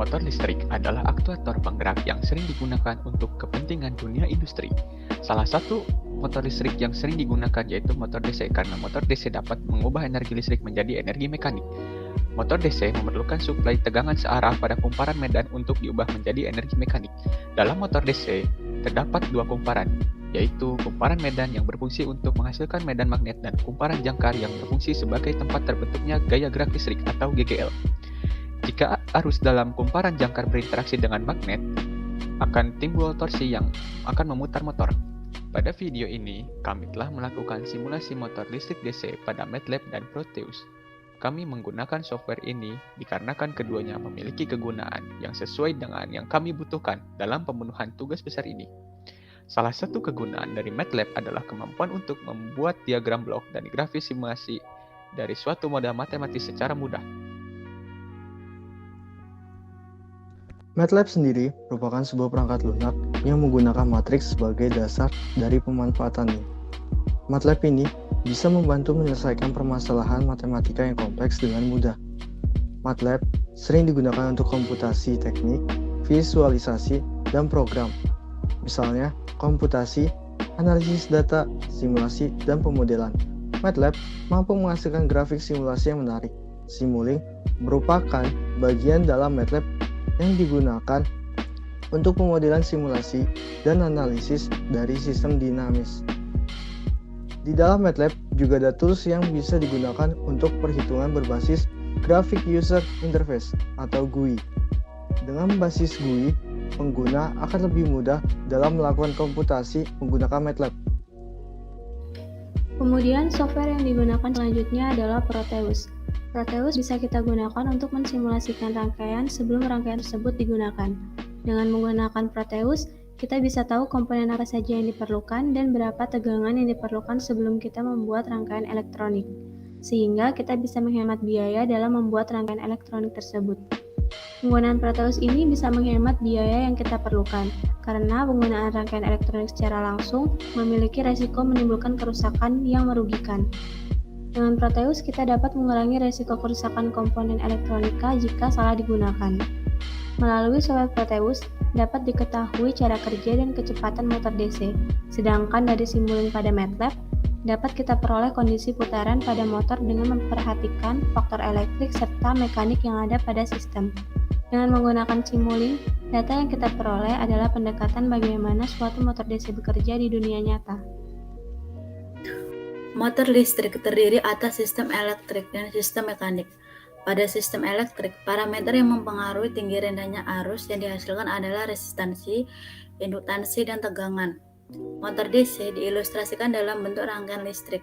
Motor listrik adalah aktuator penggerak yang sering digunakan untuk kepentingan dunia industri. Salah satu motor listrik yang sering digunakan yaitu motor DC karena motor DC dapat mengubah energi listrik menjadi energi mekanik. Motor DC memerlukan suplai tegangan searah pada kumparan medan untuk diubah menjadi energi mekanik. Dalam motor DC, terdapat dua kumparan, yaitu kumparan medan yang berfungsi untuk menghasilkan medan magnet dan kumparan jangkar yang berfungsi sebagai tempat terbentuknya gaya gerak listrik atau GGL. Jika arus dalam kumparan jangkar berinteraksi dengan magnet, akan timbul torsi yang akan memutar motor. Pada video ini, kami telah melakukan simulasi motor listrik DC pada MATLAB dan Proteus. Kami menggunakan software ini dikarenakan keduanya memiliki kegunaan yang sesuai dengan yang kami butuhkan dalam pemenuhan tugas besar ini. Salah satu kegunaan dari MATLAB adalah kemampuan untuk membuat diagram blok dan grafis simulasi dari suatu model matematis secara mudah. MATLAB sendiri merupakan sebuah perangkat lunak yang menggunakan matriks sebagai dasar dari pemanfaatannya. MATLAB ini bisa membantu menyelesaikan permasalahan matematika yang kompleks dengan mudah. MATLAB sering digunakan untuk komputasi teknik, visualisasi, dan program. Misalnya, komputasi, analisis data, simulasi, dan pemodelan. MATLAB mampu menghasilkan grafik simulasi yang menarik. Simulink merupakan bagian dalam MATLAB yang digunakan untuk pemodelan simulasi dan analisis dari sistem dinamis. Di dalam MATLAB juga ada tools yang bisa digunakan untuk perhitungan berbasis Graphic User Interface atau GUI. Dengan basis GUI, pengguna akan lebih mudah dalam melakukan komputasi menggunakan MATLAB. Kemudian software yang digunakan selanjutnya adalah Proteus. Proteus bisa kita gunakan untuk mensimulasikan rangkaian sebelum rangkaian tersebut digunakan. Dengan menggunakan Proteus, kita bisa tahu komponen apa saja yang diperlukan dan berapa tegangan yang diperlukan sebelum kita membuat rangkaian elektronik, sehingga kita bisa menghemat biaya dalam membuat rangkaian elektronik tersebut. Penggunaan Proteus ini bisa menghemat biaya yang kita perlukan, karena penggunaan rangkaian elektronik secara langsung memiliki resiko menimbulkan kerusakan yang merugikan. Dengan Proteus, kita dapat mengurangi resiko kerusakan komponen elektronika jika salah digunakan. Melalui software Proteus, dapat diketahui cara kerja dan kecepatan motor DC, sedangkan dari Simulink pada MATLAB, dapat kita peroleh kondisi putaran pada motor dengan memperhatikan faktor elektrik serta mekanik yang ada pada sistem. Dengan menggunakan Simulink, data yang kita peroleh adalah pendekatan bagaimana suatu motor DC bekerja di dunia nyata. Motor listrik terdiri atas sistem elektrik dan sistem mekanik. Pada sistem elektrik, parameter yang mempengaruhi tinggi rendahnya arus yang dihasilkan adalah resistansi, induktansi, dan tegangan. Motor DC diilustrasikan dalam bentuk rangkaian listrik,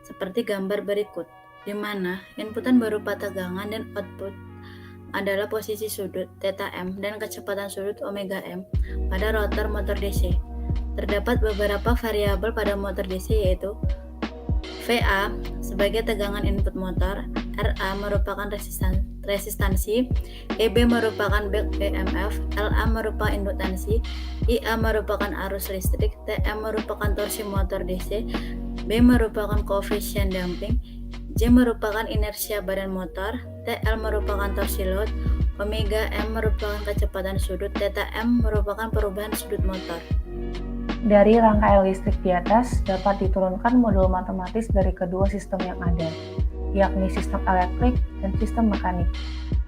seperti gambar berikut, di mana inputan berupa tegangan dan output adalah posisi sudut theta m dan kecepatan sudut omega m pada rotor motor DC. Terdapat beberapa variabel pada motor DC yaitu VA sebagai tegangan input motor, RA merupakan resistansi, EB merupakan back EMF, LA merupakan induktansi, IA merupakan arus listrik, TM merupakan torsi motor DC, B merupakan koefisien damping, J merupakan inersia badan motor, TL merupakan torsi load, omega M merupakan kecepatan sudut, theta M merupakan perubahan sudut motor. Dari rangkaian listrik di atas dapat diturunkan modul matematis dari kedua sistem yang ada, yakni sistem elektrik dan sistem mekanik.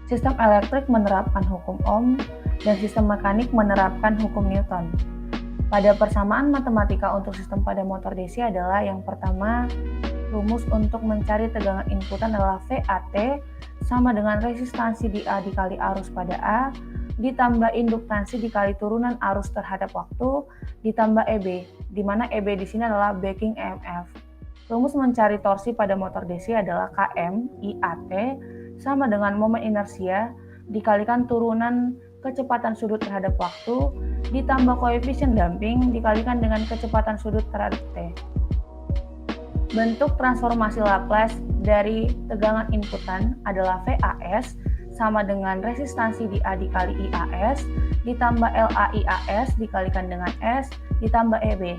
Sistem elektrik menerapkan hukum Ohm dan sistem mekanik menerapkan hukum Newton. Pada persamaan matematika untuk sistem pada motor DC adalah yang pertama, rumus untuk mencari tegangan inputan adalah VAT sama dengan resistansi di A dikali arus pada A, ditambah induktansi dikali turunan arus terhadap waktu, ditambah EB, di mana EB di sini adalah backing EMF. Rumus mencari torsi pada motor DC adalah Km IAT sama dengan momen inersia dikalikan turunan kecepatan sudut terhadap waktu, ditambah koefisien damping dikalikan dengan kecepatan sudut terhadap T. Bentuk transformasi Laplace dari tegangan inputan adalah VAS sama dengan resistansi di A dikali IAS, ditambah LAIAS dikalikan dengan S, ditambah EB.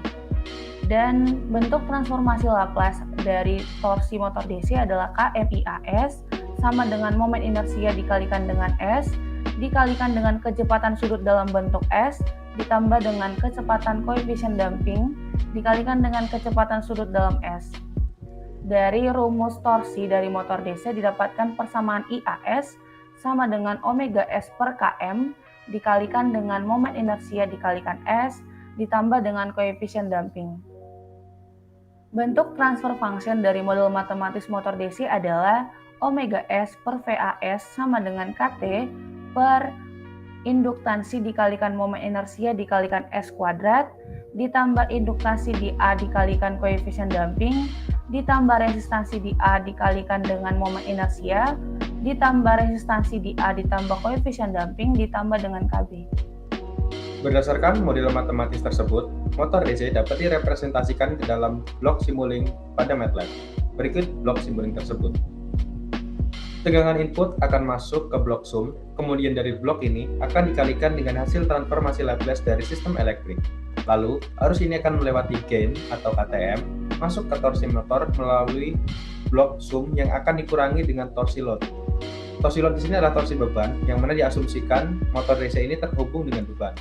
Dan bentuk transformasi Laplace dari torsi motor DC adalah KMIAS sama dengan momen inersia dikalikan dengan S, dikalikan dengan kecepatan sudut dalam bentuk S ditambah dengan kecepatan koefisien damping dikalikan dengan kecepatan sudut dalam S. Dari rumus torsi dari motor DC didapatkan persamaan IAS sama dengan omega S per km dikalikan dengan momen inersia dikalikan S ditambah dengan koefisien damping. Bentuk transfer function dari model matematis motor DC adalah omega S per VAS sama dengan KT per induktansi dikalikan momen inersia dikalikan S kuadrat ditambah induktasi di A dikalikan koefisien damping ditambah resistansi di A dikalikan dengan momen inersia ditambah resistansi di A ditambah koefisien damping ditambah dengan KB. Berdasarkan model matematis tersebut, motor DC dapat direpresentasikan ke dalam blok Simulink pada MATLAB. Berikut blok Simulink tersebut. Tegangan input akan masuk ke blok sum, kemudian dari blok ini akan dikalikan dengan hasil transformasi Laplace dari sistem elektrik. Lalu, arus ini akan melewati gain atau KTM, masuk ke torsi motor melalui blok sum yang akan dikurangi dengan torsi load. Torsi load di sini adalah torsi beban, yang mana diasumsikan motor DC ini terhubung dengan beban.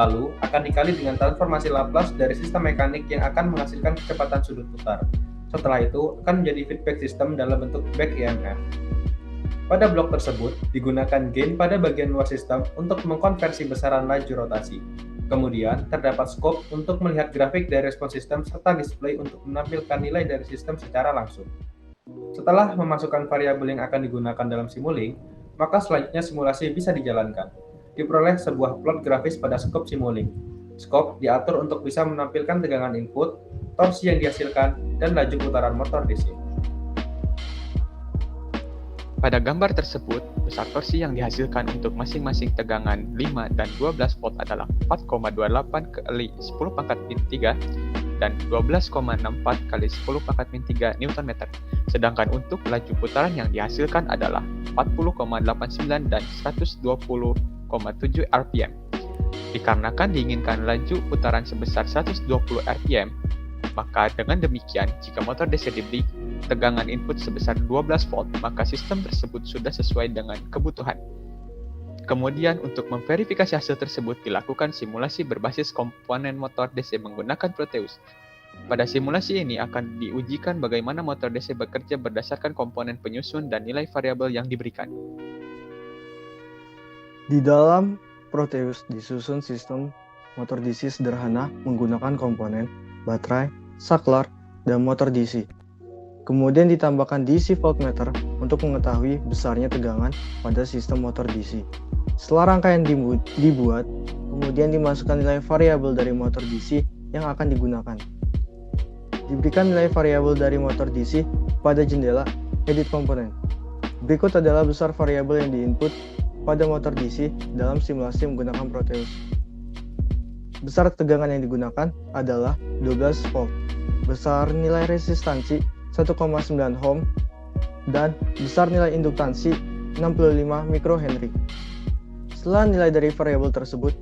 Lalu, akan dikali dengan transformasi Laplace dari sistem mekanik yang akan menghasilkan kecepatan sudut putar. Setelah itu, akan menjadi feedback system dalam bentuk back EMF. Pada blok tersebut, digunakan gain pada bagian luar sistem untuk mengkonversi besaran laju rotasi. Kemudian, terdapat scope untuk melihat grafik dari respons sistem serta display untuk menampilkan nilai dari sistem secara langsung. Setelah memasukkan variabel yang akan digunakan dalam Simulink, maka selanjutnya simulasi bisa dijalankan. Diperoleh sebuah plot grafis pada scope Simulink. Scope diatur untuk bisa menampilkan tegangan input, torsi yang dihasilkan, dan laju putaran motor DC. Pada gambar tersebut, besar torsi yang dihasilkan untuk masing-masing tegangan 5 dan 12 volt adalah 4,28 kali 10 pangkat min 3 dan 12,64 kali 10 pangkat min 3 Nm. Sedangkan untuk laju putaran yang dihasilkan adalah 40,89 dan 120,7 rpm. Dikarenakan diinginkan laju putaran sebesar 120 rpm, maka dengan demikian, jika motor DC diberi tegangan input sebesar 12 volt, maka sistem tersebut sudah sesuai dengan kebutuhan. Kemudian, untuk memverifikasi hasil tersebut, dilakukan simulasi berbasis komponen motor DC menggunakan Proteus. Pada simulasi ini akan diujikan bagaimana motor DC bekerja berdasarkan komponen penyusun dan nilai variabel yang diberikan. Di dalam Proteus disusun sistem motor DC sederhana menggunakan komponen baterai, saklar, dan motor DC. Kemudian ditambahkan DC voltmeter untuk mengetahui besarnya tegangan pada sistem motor DC. Setelah rangkaian dibuat, kemudian dimasukkan nilai variabel dari motor DC yang akan digunakan. Diberikan nilai variabel dari motor DC pada jendela edit komponen. Berikut adalah besar variabel yang diinput pada motor DC dalam simulasi menggunakan Proteus. Besar tegangan yang digunakan adalah 12 volt. Besar nilai resistansi 1,9 ohm dan besar nilai induktansi 65 mikrohenry. Setelah nilai dari variabel tersebut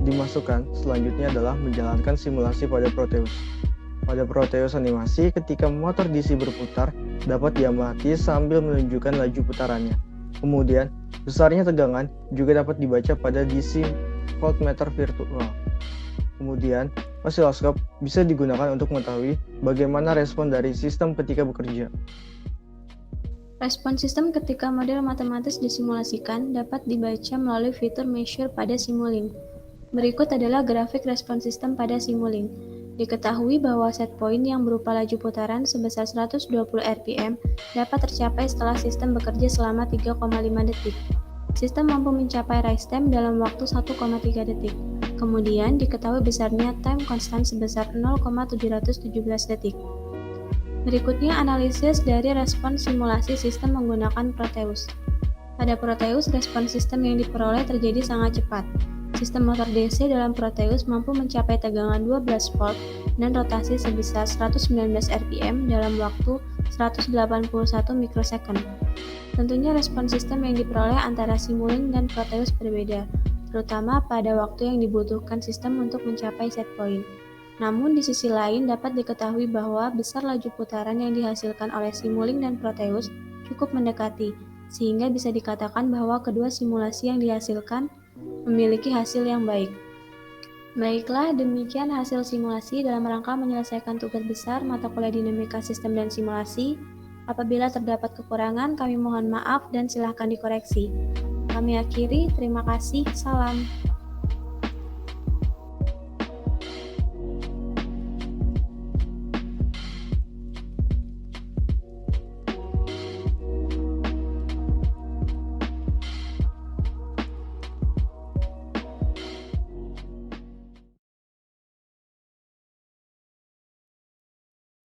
dimasukkan, selanjutnya adalah menjalankan simulasi pada Proteus. Pada Proteus animasi, ketika motor DC berputar, dapat diamati sambil menunjukkan laju putarannya. Kemudian, besarnya tegangan juga dapat dibaca pada DC voltmeter virtual. Kemudian, osiloskop bisa digunakan untuk mengetahui bagaimana respon dari sistem ketika bekerja. Respon sistem ketika model matematis disimulasikan dapat dibaca melalui fitur Measure pada Simulink. Berikut adalah grafik respon sistem pada Simulink. Diketahui bahwa set point yang berupa laju putaran sebesar 120 rpm dapat tercapai setelah sistem bekerja selama 3,5 detik. Sistem mampu mencapai rise time dalam waktu 1,3 detik. Kemudian diketahui besarnya time constant sebesar 0,717 detik. Berikutnya analisis dari respon simulasi sistem menggunakan Proteus. Pada Proteus, respon sistem yang diperoleh terjadi sangat cepat. Sistem motor DC dalam Proteus mampu mencapai tegangan 12 volt dan rotasi sebesar 119 rpm dalam waktu 181 mikrosecond. Tentunya respon sistem yang diperoleh antara Simulink dan Proteus berbeda, terutama pada waktu yang dibutuhkan sistem untuk mencapai set point. Namun di sisi lain dapat diketahui bahwa besar laju putaran yang dihasilkan oleh Simulink dan Proteus cukup mendekati, sehingga bisa dikatakan bahwa kedua simulasi yang dihasilkan memiliki hasil yang baik. Baiklah, demikian hasil simulasi dalam rangka menyelesaikan tugas besar mata kuliah dinamika sistem dan simulasi. Apabila terdapat kekurangan, kami mohon maaf dan silakan dikoreksi. Kami akhiri, terima kasih, salam.